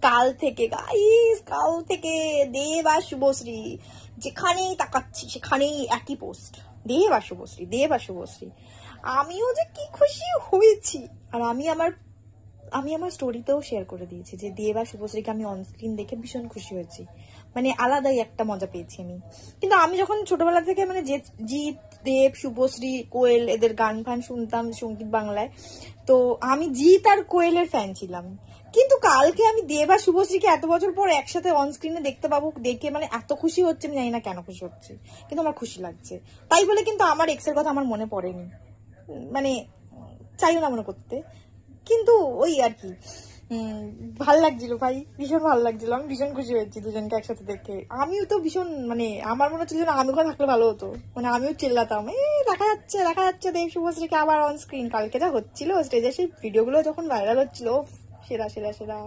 কাল থেকে দেব আর শুভশ্রী যেখানেই তাকাচ্ছি সেখানেই একই পোস্ট, দেব আর শুভশ্রী। আমিও যে কি খুশি হয়েছি। আর আমি আমার স্টোরিতেও শেয়ার করে দিয়েছি যে দেব আর শুভশ্রীকে আমি অনস্ক্রিন দেখে ভীষণ খুশি হয়েছি, মানে আলাদাই একটা মজা পেয়েছি আমি। কিন্তু আমি যখন ছোটবেলা থেকে মানে জিৎ, দেব, শুভশ্রী, কোয়েল এদের গান ফান শুনতাম সঙ্গীত বাংলায়, তো আমি জিৎ আর কোয়েলের ফ্যান ছিলাম। কিন্তু কালকে আমি দেব আর শুভশ্রীকে এত বছর পর একসাথে অন স্ক্রিনে দেখতে পাবো, দেখে মানে এত খুশি হচ্ছে, আমি জানি না কেন খুশি হচ্ছে, কিন্তু আমার খুশি লাগছে। তাই বলে কিন্তু আমার এক্সের কথা আমার মনে পড়েনি, মানে চাইও না মনে করতে, কিন্তু ওই আর কি ভাল লাগছিল ভাই, ভীষণ ভালো লাগছিল। আমি ভীষণ খুশি হয়েছি দুজনকে একসাথে দেখে। আমিও তো ভীষণ মানে আমার মনে হচ্ছে যেন আমি ওখানে থাকলে ভালো হতো, মানে আমিও চিল্লাতাম দেখা যাচ্ছে দেব শুভশ্রীকে আবার অন স্ক্রিন। কালকে যা হচ্ছিল স্টেজে সেই ভিডিওগুলো যখন ভাইরাল হচ্ছিল, সেরা।